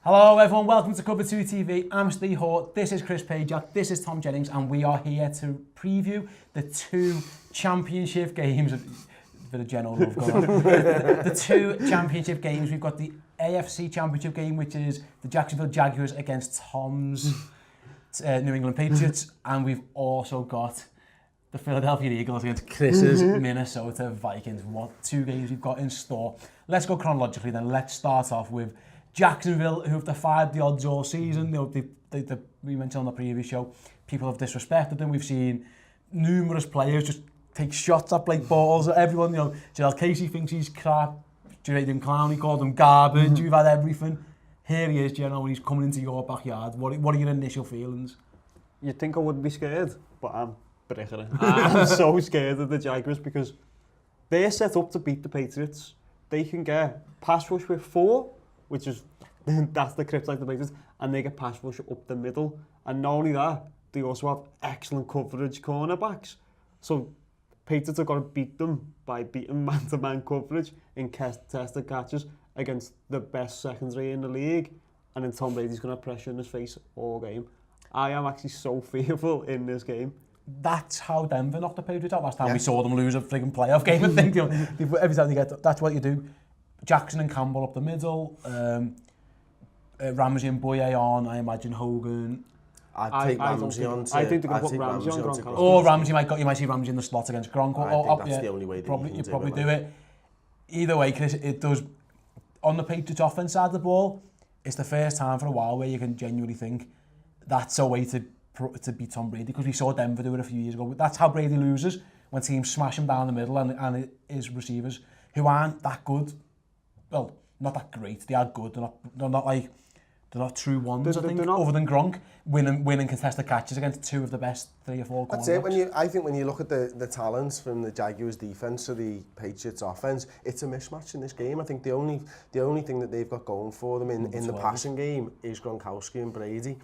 Hello everyone, welcome to Cover 2 TV. I'm Steve Hort, this is Chris Pajak, this is Tom Jennings, and we are here to preview the two championship games. Bit of Jenno love going on. The two championship games. We've got the AFC championship game, which is the Jacksonville Jaguars against Tom's New England Patriots, and we've also got the Philadelphia Eagles against Chris's Minnesota Vikings. What two games we've got in store. Let's go chronologically then. Let's start off with Jacksonville, who have defied the odds all season. You know, we mentioned on the previous show, people have disrespected them. We've seen numerous players just take shots at Blake Bortles. Everyone, you know, Gerald Casey thinks he's crap. Jaden Clowney called him garbage. We've had everything. Here he is, Jenno, and he's coming into your backyard. What are your initial feelings? You'd think I wouldn't be scared, but I'm breaking. I'm so scared of the Jaguars because they're set up to beat the Patriots. They can get pass rush with 4, which is, that's the kryptonite of the Patriots, and they get pass rush up the middle. And not only that, they also have excellent coverage cornerbacks. So Patriots have got to beat them by beating man-to-man coverage in contested catches against the best secondary in the league. And then Tom Brady's going to have pressure in his face all game. I am actually so fearful in this game. That's how Denver knocked the Patriots out last time. We saw them lose a frigging playoff game. I think, you know, every time they get, that's what you do. Jackson and Campbell up the middle, Ramsey and Boye on, I imagine Hogan. I'd take Ramsey on. I think they're going to put Ramsey on Gronkowski. Or Ramsey you might see Ramsey in the slot against Gronk. I think that's the only way that you probably do it. Either way, Chris, it does. On the Patriots offense side of the ball, it's the first time for a while where you can genuinely think that's a way to beat Tom Brady, because we saw Denver do it a few years ago. That's how Brady loses, when teams smash him down the middle and his receivers, who aren't that good, well, not that great, they are good, they're not true ones, I think, other than Gronk, winning contested catches against two of the best 3 or 4 cornerbacks. That's it. I think when you look at the talents from the Jaguars defense to the Patriots offense, it's a mismatch in this game. I think the only thing that they've got going for them in the passing game is Gronkowski and Brady.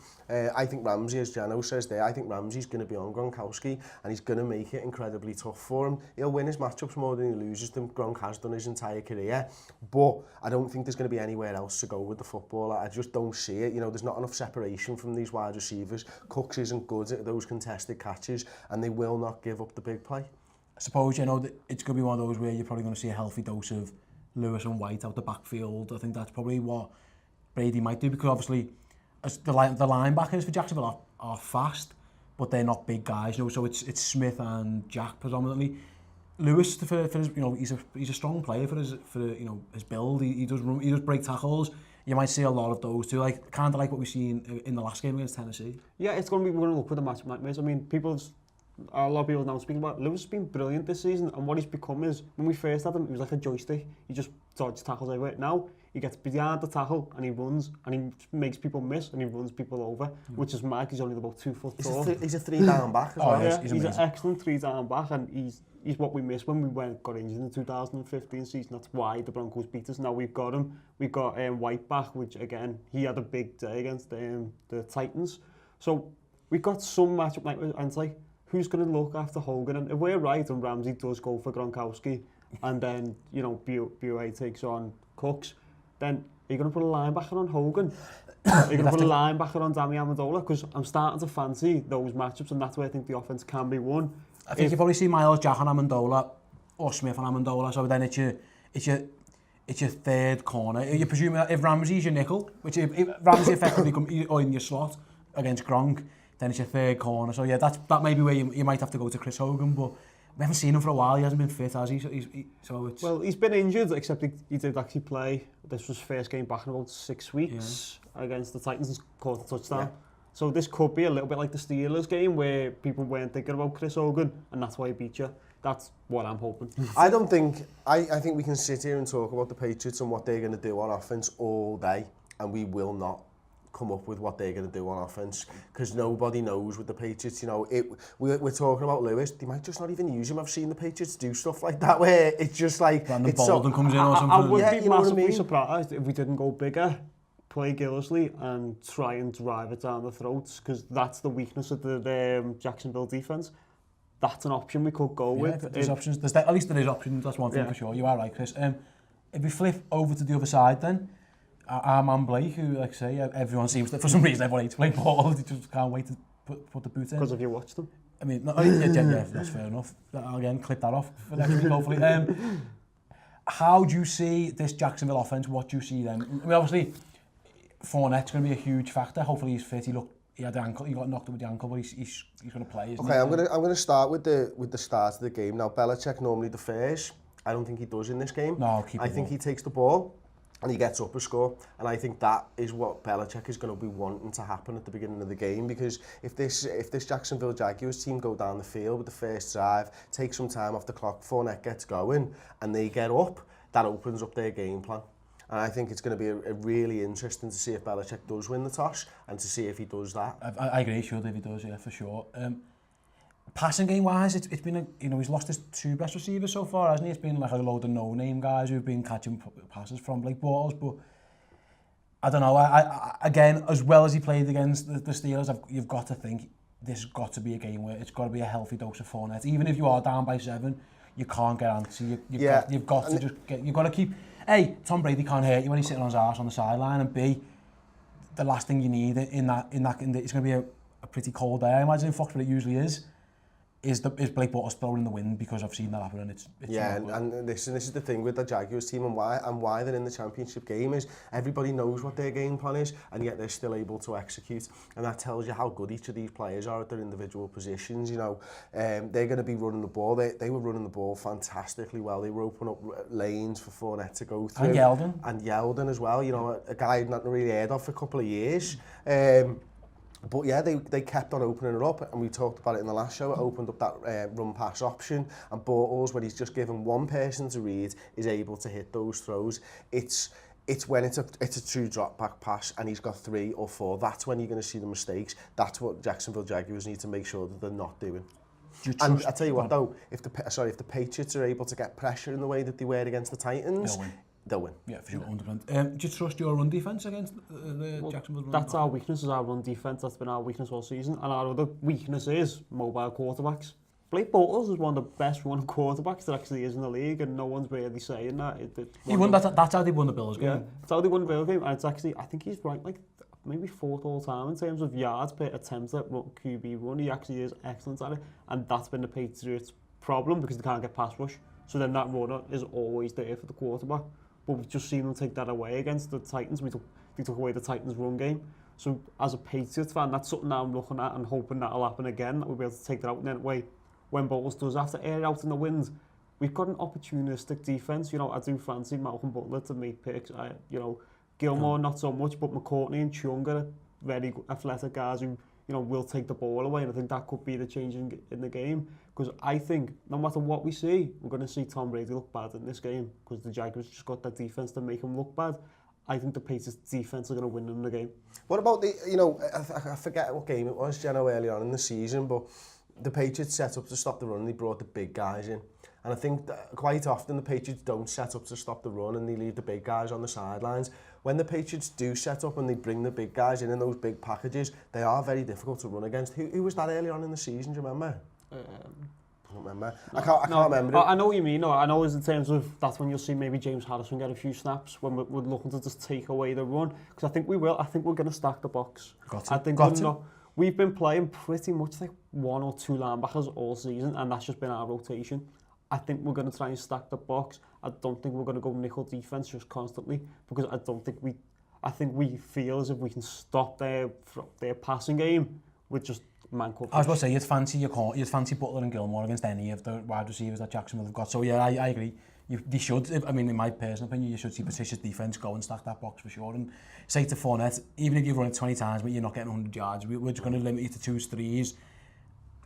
I think Ramsey, as Jenno says there, I think Ramsey's going to be on Gronkowski and he's going to make it incredibly tough for him. He'll win his matchups more than he loses them. Gronk has done his entire career, but I don't think there's going to be anywhere else to go with the football. I just don't see it. You know, there's not enough separation from these wide receivers. Cooks isn't good at those contested catches, and they will not give up the big play. I suppose, you know, it's going to be one of those where you're probably going to see a healthy dose of Lewis and White out the backfield. I think that's probably what Brady might do, because obviously as the linebackers for Jacksonville are fast, but they're not big guys, you know. So it's Smith and Jack predominantly. Lewis, for his, you know, he's a strong player for his build. He does break tackles. You might see a lot of those too, like kind of like what we've seen in the last game against Tennessee. Yeah, we're going to look with the matchup nightmares. I mean, a lot of people now speaking about Lewis has been brilliant this season, and what he's become is, when we first had him, he was like a joystick. He just dodged tackles everywhere. Now he gets behind the tackle and he runs and he makes people miss and he runs people over, which is mad. He's only about 2 foot tall. He's a 3-down back as well. Yeah, he's an excellent 3-down back, and he's what we missed when we got injured in the 2015 season. That's why the Broncos beat us. Now we've got him. We've got White back, which again, he had a big day against the Titans. So we've got some matchup nightmares, and it's like, who's going to look after Hogan? And if we're right and Ramsey does go for Gronkowski, and then, you know, BOA takes on Cooks, then are you going to put a linebacker on Hogan? Are you going to put a linebacker on Dami Amendola? Because I'm starting to fancy those matchups, and that's where I think the offense can be won. I think you probably see Miles Jack on Amendola or Smith on Amendola, so then it's your third corner. You're presuming that if Ramsey's your nickel, which if Ramsey effectively or in your slot against Gronk, then it's your third corner. So yeah, that may be where you might have to go to Chris Hogan, but we haven't seen him for a while. He hasn't been fit, has he? So it's... Well, he's been injured, except he did actually play. This was his first game back in about 6 weeks against the Titans and scored a touchdown. Yeah. So this could be a little bit like the Steelers game, where people weren't thinking about Chris Hogan, and that's why he beat you. That's what I'm hoping. I think we can sit here and talk about the Patriots and what they're going to do on offense all day, and we will not come up with what they're going to do on offense, because nobody knows with the Patriots. You know, we're talking about Lewis. They might just not even use him. I've seen the Patriots do stuff like that where it's just like Brandon Bolden comes in or something. I would be massively surprised if we didn't go bigger, play Gillisley and try and drive it down the throats, because that's the weakness of the Jacksonville defense. That's an option we could go with. There's options. At least there is options. That's one thing for sure. You are right, Chris. If we flip over to the other side then, our man Blake, who, like I say, everyone seems to, for some reason, everyone hates Blake Bortles. They just can't wait to put the boot in. Because have you watched them? I mean, yeah, that's fair enough. I'll again clip that off for next week, hopefully. How do you see this Jacksonville offense? What do you see then? I mean, obviously, Fournette's going to be a huge factor. Hopefully he's fit. He had the ankle. He got knocked up with the ankle, but he's going to play. Okay, I'm going to start with the start of the game. Now, Belichick normally defers. I don't think he does in this game. No, I think he takes the ball and he gets up a score. And I think that is what Belichick is going to be wanting to happen at the beginning of the game, because if this Jacksonville Jaguars team go down the field with the first drive, take some time off the clock, Fournette gets going and they get up, that opens up their game plan. And I think it's going to be a really interesting to see if Belichick does win the toss and to see if he does that. I agree, sure, if he does, yeah, for sure. Passing game wise, it's been he's lost his 2 best receivers so far, hasn't he? It's been like a load of no-name guys who've been catching passes from Blake Bortles, but I don't know. I again, as well as he played against the Steelers, you've got to think this has got to be a game where it's got to be a healthy dose of Fournette. Even if you are down by 7, you can't get antsy. You've got to just get. You've got to keep. A, Tom Brady can't hurt you when he's sitting on his arse on the sideline, and B, the last thing you need it's going to be a pretty cold day, I imagine, in Fox, but it usually is Blake Bortles throwing in the wind, because I've seen that happen, and it's yeah, and this is the thing with the Jaguars team and why they're in the championship game is everybody knows what their game plan is, and yet they're still able to execute, and that tells you how good each of these players are at their individual positions. You know, they're going to be running the ball. They were running the ball fantastically well. They were opening up lanes for Fournette to go through. And Yeldon as well. You know, a guy I'd not really heard of for a couple of years. But yeah, they kept on opening it up, and we talked about it in the last show. It opened up that run-pass option, and Bortles, when he's just given one person to read, is able to hit those throws. It's when it's a true drop-back pass, and he's got 3 or 4. That's when you're going to see the mistakes. That's what Jacksonville Jaguars need to make sure that they're not doing. And I tell you what, though, if the Patriots are able to get pressure in the way that they were against the Titans, they'll win. Yeah, for sure, 100%. Do you trust your run defence against the Jacksonville run? That's our weakness, is our run defence. That's been our weakness all season. And our other weakness is mobile quarterbacks. Blake Bortles is one of the best run quarterbacks there actually is in the league, and no one's really saying that. That's how they won the Bills game. Yeah, that's how they won the Bills game, and it's actually, I think he's ranked like maybe 4th all time in terms of yards per attempt at QB run. He actually is excellent at it, and that's been the Patriots' problem, because they can't get pass rush. So then that runner is always there for the quarterback. But we've just seen them take that away against the Titans. They took away the Titans' run game. So as a Patriots fan, that's something I'm looking at and hoping that'll happen again, that we'll be able to take that out. And then when Bortles does have to air out in the wind, we've got an opportunistic defence. You know, I do fancy Malcolm Butler to make picks. Gilmore not so much, but McCourtney and Chung are very athletic guys who, will take the ball away, and I think that could be the change in the game, because I think no matter what we see, we're going to see Tom Brady look bad in this game, because the Jaguars just got that defence to make him look bad. I think the Patriots defence are going to win them the game. What about I forget what game it was, Jenno, early on in the season, but the Patriots set up to stop the run and they brought the big guys in. And I think that quite often the Patriots don't set up to stop the run and they leave the big guys on the sidelines. When the Patriots do set up and they bring the big guys in those big packages, they are very difficult to run against. Who was that early on in the season, do you remember? I don't remember. I can't remember it. I know what you mean. No, I know it's in terms of that's when you'll see maybe James Harrison get a few snaps when we're looking to just take away the run. Because I think we will. I think we're going to stack the box. We've been playing pretty much like 1 or 2 linebackers all season, and that's just been our rotation. I think we're going to try and stack the box. I don't think we're going to go nickel defence just constantly, because I think we feel as if we can stop their passing game with just man coverage. I was about to say, you'd fancy Butler and Gilmore against any of the wide receivers that Jacksonville have got. So yeah, I agree. They should. I mean, in my personal opinion, you should see Patricia's defence go and stack that box for sure. And say to Fournette, even if you run it 20 times, but you're not getting 100 yards, we're just going to limit you to 2s, 3s.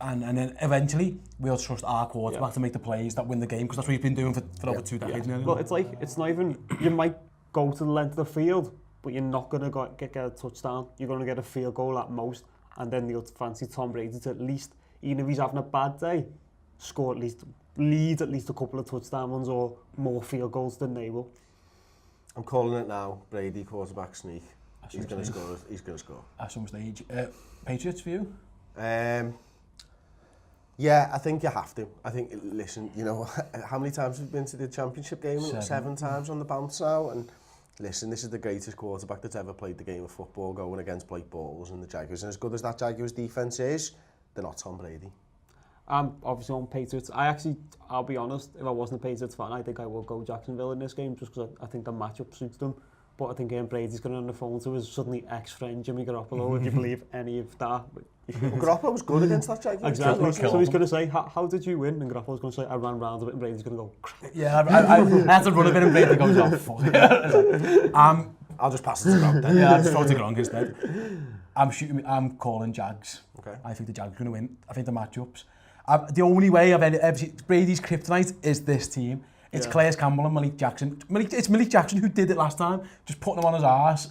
And then eventually we'll trust our quarterback to make the plays that win the game, because that's what he's been doing for over 2 decades now. Well, it's not even, you might go to the length of the field, but you're not going to get a touchdown. You're going to get a field goal at most, and then you'll fancy Tom Brady to at least, even if he's having a bad day, lead at least a couple of touchdown runs or more field goals than they will. I'm calling it now. Brady quarterback sneak. He's going to score. He's going to score. At some stage. Patriots for you? Yeah, I think you have to. I think, listen, how many times have we been to the championship game? 7 times on the bounce now, and listen, this is the greatest quarterback that's ever played the game of football going against Blake Bortles and the Jaguars. And as good as that Jaguars defence is, they're not Tom Brady. I'm obviously on Patriots. I'll be honest, if I wasn't a Patriots fan, I think I would go Jacksonville in this game just because I think the matchup suits them. But I think Brady's going on the phone to his suddenly ex-friend Jimmy Garoppolo, if you believe any of that. Garoppolo was good against that Jaguars. Exactly. So he's going to say, how did you win? And Garoppolo's going to say, I ran round a bit, and Brady's going to go, crap. Yeah, I had to run a bit and Brady goes, oh, fuck. I'll just pass it to Gronk then. Yeah, I'll just throw it to Gronk instead. I'm calling Jags. Okay. I think the Jags are going to win. I think the matchups. The only way I've ever seen Brady's kryptonite is this team. It's Calais Campbell and Malik Jackson. It's Malik Jackson who did it last time, just putting him on his arse.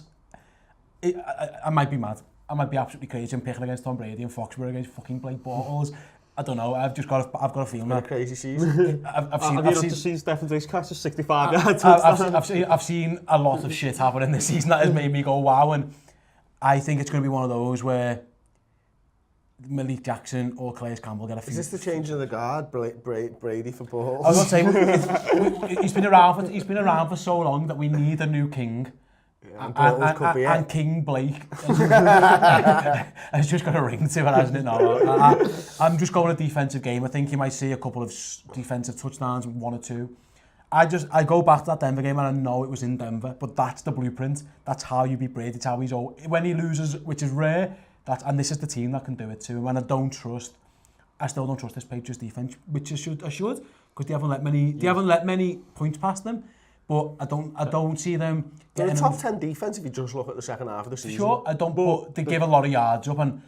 I might be mad. I might be absolutely crazy and picking against Tom Brady and Foxborough against fucking Blake Bortles. I don't know. I've got a feeling that. A crazy season. I've seen Stephen Diggs catch a 65-yard I've seen a lot of shit happen in this season that has made me go wow, and I think it's going to be one of those where Malik Jackson or Calais Campbell get a few. Is this the change of the guard, Brady for Bortles? I was going to say, he's been around for so long that we need a new king. Yeah, and King Blake has just got a ring to it, hasn't it? No, I'm just going a defensive game. I think you might see a couple of defensive touchdowns, 1 or 2. I go back to that Denver game and I know it was in Denver, but that's the blueprint. That's how you beat Brady. It's how he's when he loses, which is rare. And this is the team that can do it too. And I still don't trust this Patriots defense, which I should, because they haven't let many points past them. But I don't see them. They're a top 10 defense if you just look at the second half of the season. Sure, but they give a lot of yards up. And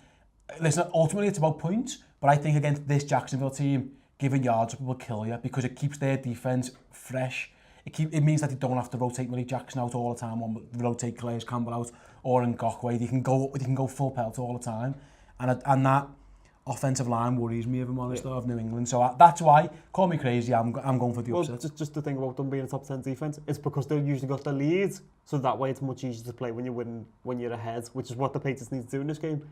listen, ultimately it's about points. But I think against this Jacksonville team, giving yards up will kill you because it keeps their defense fresh. It means that they don't have to rotate Malik Jackson out all the time, or rotate Calais Campbell out, or in Ngakwe. They can go full pelt all the time, and that offensive line worries me, if I'm honest, of New England. So that's why, call me crazy, I'm going for the upset. Well, just the thing about them being a top 10 defense, it's because they've usually got the lead, so that way it's much easier to play when you're ahead, which is what the Patriots need to do in this game.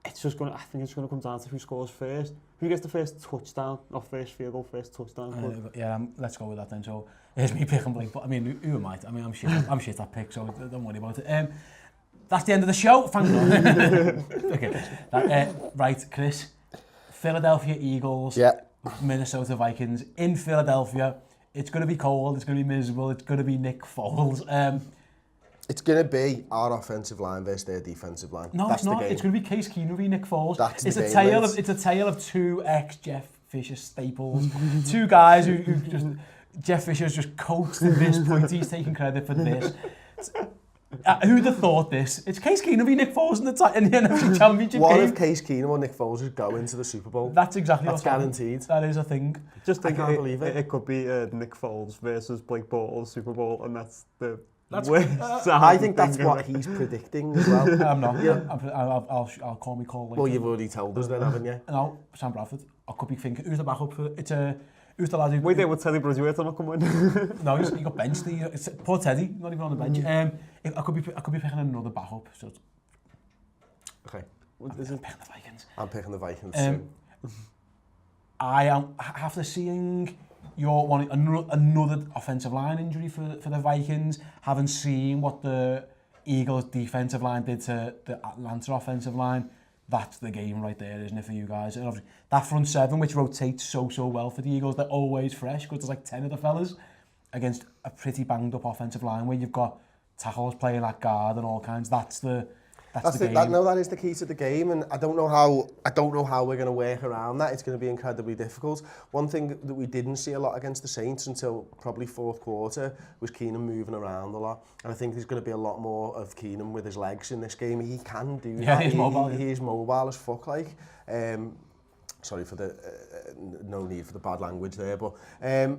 I think it's going to come down to who scores first. Who gets the first touchdown, not first field goal, first touchdown. Let's go with that then. So here's me picking Blake, but I mean, who am I? I mean, I'm shit at pick, so don't worry about it. That's the end of the show. Thank God. Okay. Right, Chris. Philadelphia Eagles. Yeah. Minnesota Vikings in Philadelphia. It's going to be cold. It's going to be miserable. It's going to be Nick Foles. It's going to be our offensive line versus their defensive line. No, that's it's not. The game. It's going to be Case Keenum v Nick Foles. It's a tale of two ex-Jeff Fisher staples. Two guys who just... Jeff Fisher's just coaxed at this point. He's taking credit for this. Who'd have thought this? It's Case Keenum v Nick Foles in the NFC Championship What game. if Case Keenum or Nick Foles is going to the Super Bowl? That's exactly That's guaranteed. That is a thing. Just think, I can't believe it. It could be Nick Foles versus Blake Bortles Super Bowl, and that's the... I think that's what he's predicting as well. I'm not. Yeah. I'll call me call later. Well, you've already told us then, haven't you? No, Sam Bradford. I could be thinking, who's the backup for it? Who's the lad who... Wait there with Teddy Bridgewater not coming in. No, he got benched. Poor Teddy, not even on the bench. I could be picking another backup. So Okay. I'm picking the Vikings. I'm picking the Vikings too. After seeing another offensive line injury for the Vikings, having seen what the Eagles defensive line did to the Atlanta offensive line, that's the game right there, isn't it, for you guys? And that front seven, which rotates so well for the Eagles, they're always fresh because there's like 10 of the fellas against a pretty banged up offensive line where you've got tackles playing at guard and all kinds. That's the game. That is the key to the game, and I don't know how we're going to work around that. It's going to be incredibly difficult. One thing that we didn't see a lot against the Saints until probably fourth quarter was Keenum moving around a lot, and I think there's going to be a lot more of Keenum with his legs in this game. He can do that. He's mobile. He is mobile as fuck, like. Sorry for the no need for the bad language there, but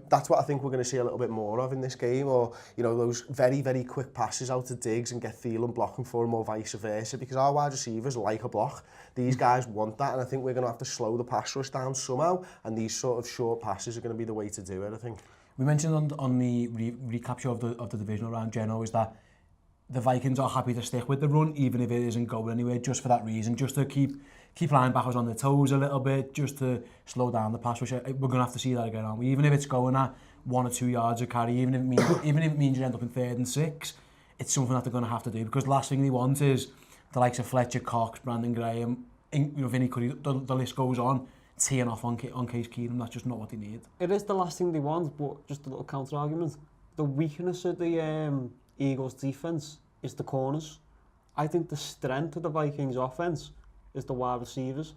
that's what I think we're going to see a little bit more of in this game, or those very, very quick passes out to Diggs and get Thielen blocking for him, or vice versa, because our wide receivers like a block. These guys want that, and I think we're going to have to slow the pass rush down somehow, and these sort of short passes are going to be the way to do it, I think. We mentioned on the recap show of the divisional round, Jenno, is that the Vikings are happy to stick with the run, even if it isn't going anywhere, just for that reason, just to keep linebackers on their toes a little bit, just to slow down the pass rush. We're going to have to see that again, aren't we? Even if it's going at 1 or 2 yards a carry, even if it means you end up in 3rd and 6, it's something that they're going to have to do, because the last thing they want is the likes of Fletcher Cox, Brandon Graham, Vinny Curry, the list goes on, teeing off on Case Keenum. That's just not what they need. It is the last thing they want, but just a little counter-argument. The weakness of the Eagles' defence is the corners. I think the strength of the Vikings' offence is the wide receivers.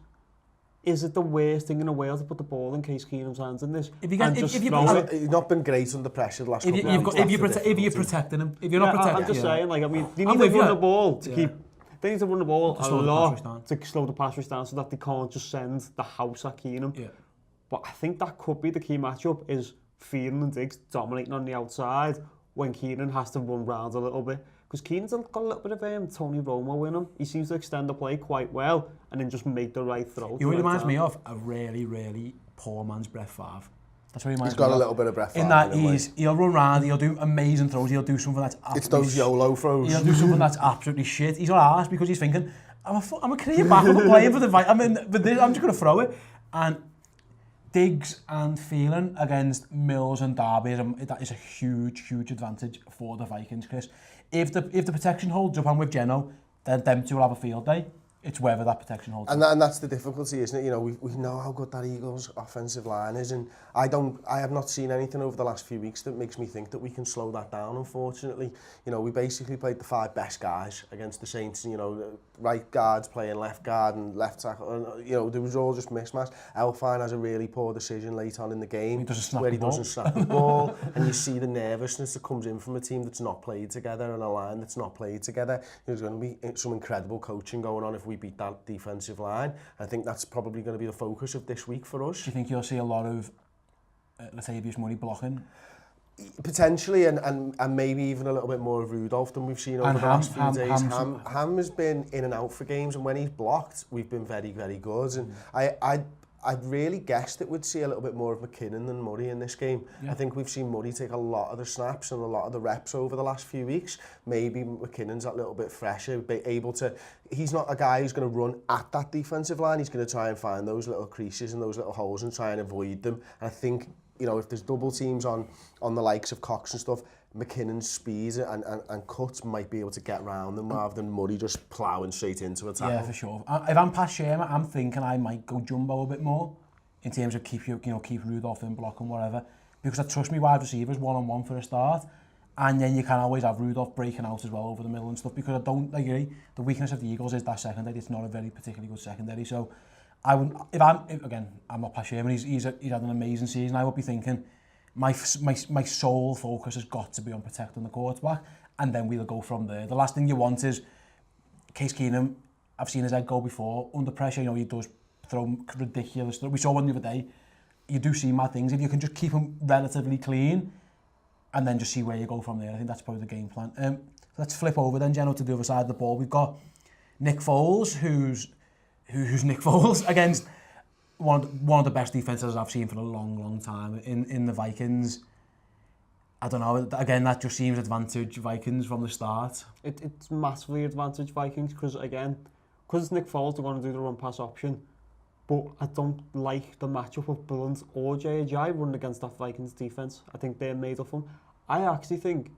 Is it the worst thing in the world to put the ball in Case Keenum's hands in this? He's not been great under pressure the last couple of months. If you're protecting him, if you're not protecting him. I'm just saying, like, I mean, they need to run the ball to keep... They need to run the ball a lot to slow the pass rush down so that they can't just send the house at Keenum. Yeah. But I think that could be the key matchup, is Thielen and Diggs dominating on the outside when Keenan has to run round a little bit. Because Keenan's got a little bit of Tony Romo in him. He seems to extend the play quite well and then just make the right throw. He reminds me of a really, really poor man's Brett Favre. That's what he reminds me of. He's got a little bit of Brett Favre. In that he'll run round, he'll do amazing throws, he'll do something that's absolutely... It's those YOLO throws. He'll do something that's absolutely shit. He's not arsed because he's thinking, I'm a career back, I'm playing for the Vikings, I'm just going to throw it. And Diggs and Thielen against Mills and Darby, that is a huge, huge advantage for the Vikings, Chris. If the protection holds up, and with Jenno, then them two will have a field day. It's whether that protection holds up. And that's the difficulty, isn't it? You know, we know how good that Eagles offensive line is, and I have not seen anything over the last few weeks that makes me think that we can slow that down, unfortunately. You know, we basically played the 5 best guys against the Saints, you know, right guards playing left guard and left tackle, and, you know, there was all just mismatch. Elfine has a really poor decision late on in the game he doesn't snap the ball, and you see the nervousness that comes in from a team that's not played together and a line that's not played together. There's going to be some incredible coaching going on if we beat that defensive line. I think that's probably going to be the focus of this week for us. Do you think you'll see a lot of Latavius Murray blocking? Potentially, and maybe even a little bit more of Rudolph than we've seen over the last few days. Ham has been in and out for games, and when he's blocked, we've been very, very good. And I'd really guessed that we'd see a little bit more of McKinnon than Murray in this game. Yeah. I think we've seen Murray take a lot of the snaps and a lot of the reps over the last few weeks. Maybe McKinnon's a little bit fresher, able to... He's not a guy who's going to run at that defensive line. He's going to try and find those little creases and those little holes and try and avoid them. And I think, you know, if there's double teams on the likes of Cox and stuff, McKinnon's speed and cuts might be able to get round them rather than Murray just ploughing straight into a tackle. Yeah, for sure. If I'm past Sherman, I'm thinking I might go jumbo a bit more in terms of keep Rudolph in block and whatever, because I trust me wide receivers one-on-one for a start, and then you can always have Rudolph breaking out as well over the middle and stuff, because I don't agree. The weakness of the Eagles is that secondary. It's not a very particularly good secondary, so I would, I'm not past Sherman. He's had an amazing season. I would be thinking, my sole focus has got to be on protecting the quarterback, and then we'll go from there. The last thing you want is Case Keenum. I've seen his head go before under pressure. You know, he does throw ridiculous. We saw one the other day. You do see mad things. If you can just keep him relatively clean, and then just see where you go from there. I think that's probably the game plan. Let's flip over then, Jenno, to the other side of the ball. We've got Nick Foles, who's Nick Foles against one of the best defenses I've seen for a long, long time in the Vikings. I don't know, again, that just seems advantage Vikings from the start. It's massively advantage Vikings because it's Nick Foles, they're going to do the run-pass option. But I don't like the matchup of Blunt or J.J. running against that Vikings defence. I think they're made up for them. I actually think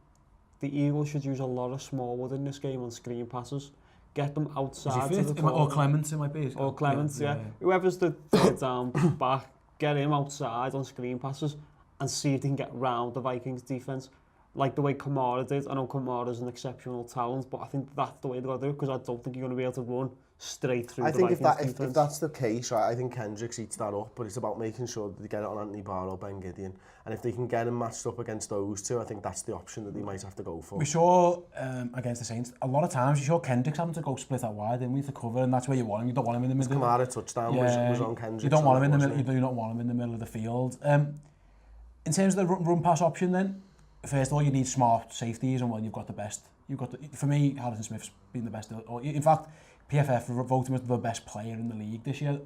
the Eagles should use a lot of Smallwood in this game on screen passes. Get them outside to the corner. Or Clements, it might be. Or Clements, yeah. Whoever's the third down back, get him outside on screen passes and see if they can get round the Vikings defence. Like the way Kamara did. I know Kamara's an exceptional talent, but I think that's the way they've got to do it, because I don't think you're going to be able to run straight through the Vikings defence. If that's the case, right, I think Kendricks eats that up, but it's about making sure that they get it on Anthony Barr or Ben Gideon. And if they can get him matched up against those two, I think that's the option that they might have to go for. We saw against the Saints, a lot of times you saw Kendricks having to go split out wide, didn't we, to cover, and that's where you want him. You don't want him in the middle. Kamara touchdown was on Kendricks. You don't want him in the middle. You do not want him in the middle of the field. In terms of the run pass option, then, first of all, you need smart safeties, and well, you've got the best. For me, Harrison Smith's been the best. In fact, PFF voted him as the best player in the league this year,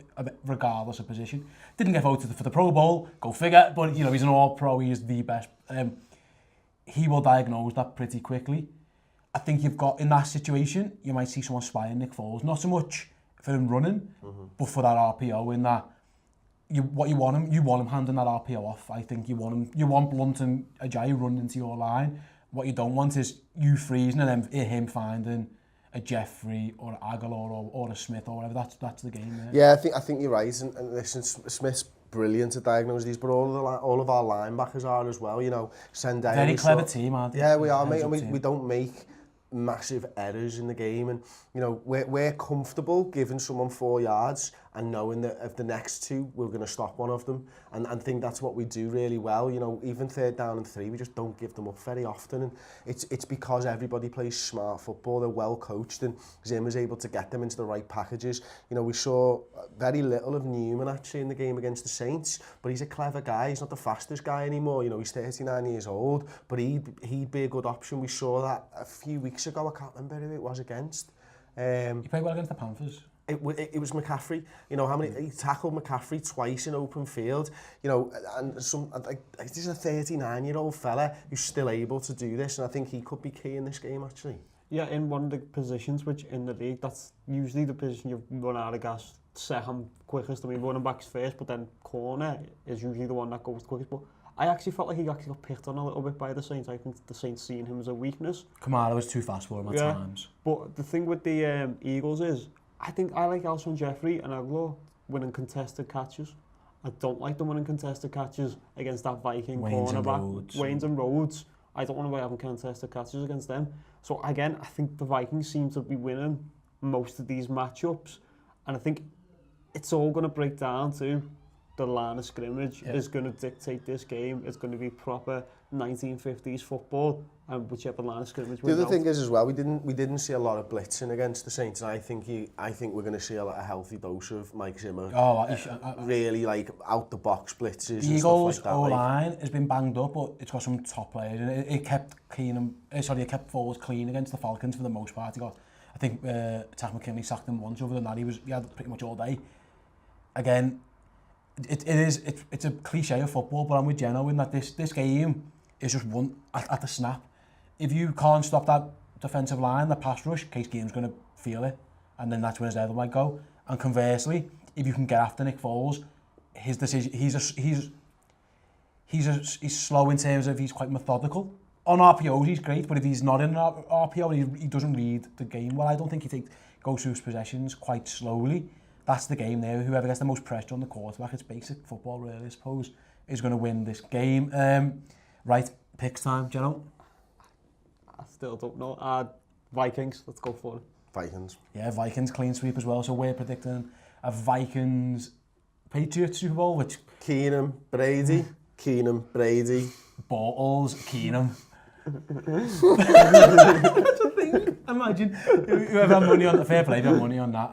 regardless of position. Didn't get voted for the Pro Bowl, go figure, but you know, he's an all-pro, he is the best. He will diagnose that pretty quickly. I think you've got, in that situation, you might see someone spying Nick Foles, not so much for him running, but for that RPO, in that you want him handing that RPO off. I think you want Blunt and Ajayi running into your line, What you don't want is you freezing and then him finding a Jeffrey or an Aguilar or a Smith or whatever. That's the game there. Yeah, I think you're right. And listen, Smith's brilliant at diagnosing these, but all of our linebackers are as well. You know, Sendai. Very clever team, aren't they? Yeah, we are, mate. And we don't make massive errors in the game, and you know we're comfortable giving someone 4 yards and knowing that of the next 2 we're going to stop one of them, and think that's what we do really well. You know, even 3rd down and 3 we just don't give them up very often, and it's because everybody plays smart football. They're well coached, and Zim is able to get them into the right packages. You know, we saw very little of Newman actually in the game against the Saints, but he's a clever guy. He's not the fastest guy anymore. You know, he's 39 years old, but he'd be a good option. We saw that a few weeks ago. I can't remember who it was against. He played well against the Panthers. It was McCaffrey. You know how many he tackled McCaffrey twice in open field. You know, and this is a 39-year-old fella who's still able to do this, and I think he could be key in this game actually. Yeah, in one of the positions which in the league, that's usually the position you run out of gas second quickest. I mean, running back's first, but then corner is usually the one that goes quickest. But I actually felt like he actually got picked on a little bit by the Saints. I think the Saints seeing him as a weakness. Kamara was too fast for him at times. But the thing with the Eagles is, I think I like Alshon Jeffrey and Aguilar winning contested catches. I don't like them winning contested catches against that Viking cornerback. Waynes and Rhodes. I don't want to be having contested catches against them. So again, I think the Vikings seem to be winning most of these matchups. And I think it's all going to break down to the line of scrimmage is going to dictate this game. It's going to be proper 1950s football, and whichever line of scrimmage wins. The other thing is as well, we didn't see a lot of blitzing against the Saints, and I think we're going to see a healthy dose of Mike Zimmer. Really like out the box blitzes. The Eagles' O-line has been banged up, but it's got some top players, and it kept Foles clean against the Falcons for the most part. I think Tack McKinley sacked him once. Other than that, he had pretty much all day. Again, it's a cliche of football, but I'm with Jenno in that this game is just won at the snap. If you can't stop that defensive line, the pass rush, Case Keenum's going to feel it, and then that's where his head might go. And conversely, if you can get after Nick Foles, his decision, he's slow in terms of he's quite methodical. On RPOs, he's great, but if he's not in an RPO, he doesn't read the game well. I don't think he goes through his possessions quite slowly. That's the game there. Whoever gets the most pressure on the quarterback, it's basic football really, I suppose, is going to win this game. Right, picks time, Jenno. I still don't know. Vikings, let's go for it. Vikings. Yeah, Vikings clean sweep as well. So we're predicting a Vikings Patriots Super Bowl, which Keenum, Brady, Bortles, Keenum. That's a thing. Imagine whoever had money on the fair play, if you have money on that.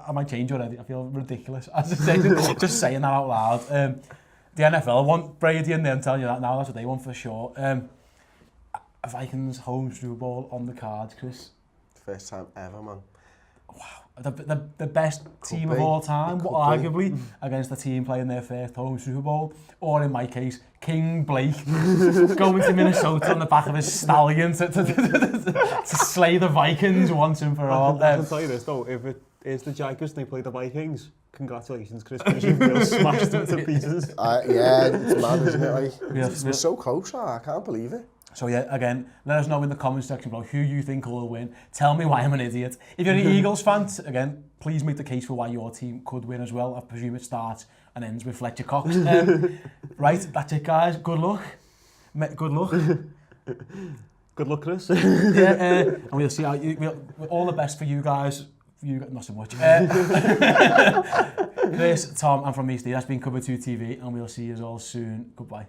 I might change already. I feel ridiculous. As I say, just saying that out loud. The NFL want Brady, and I'm telling you that now. That's what they want for sure. A Vikings home Super Bowl on the cards, Chris. First time ever, man. Wow. The best team of all time, but arguably against a team playing their first home Super Bowl, or in my case, King Blake going to Minnesota on the back of his stallion to slay the Vikings once and for all. I can tell you this though, if it is the Jaguars and they play the Vikings, congratulations, Chris, because you've really smashed them to pieces. Yeah, it's mad, isn't it? Like, we're so close, I can't believe it. So yeah, again, let us know in the comments section below who you think will win. Tell me why I'm an idiot. If you're an Eagles fan, again, please make the case for why your team could win as well. I presume it starts and ends with Fletcher Cox. Right, that's it, guys. Good luck. Good luck. Good luck, Chris. And we'll see how all the best for you guys. You not so much. Chris, Tom, and from me, Steve. That's been Cover 2 TV, and we'll see you all soon. Goodbye.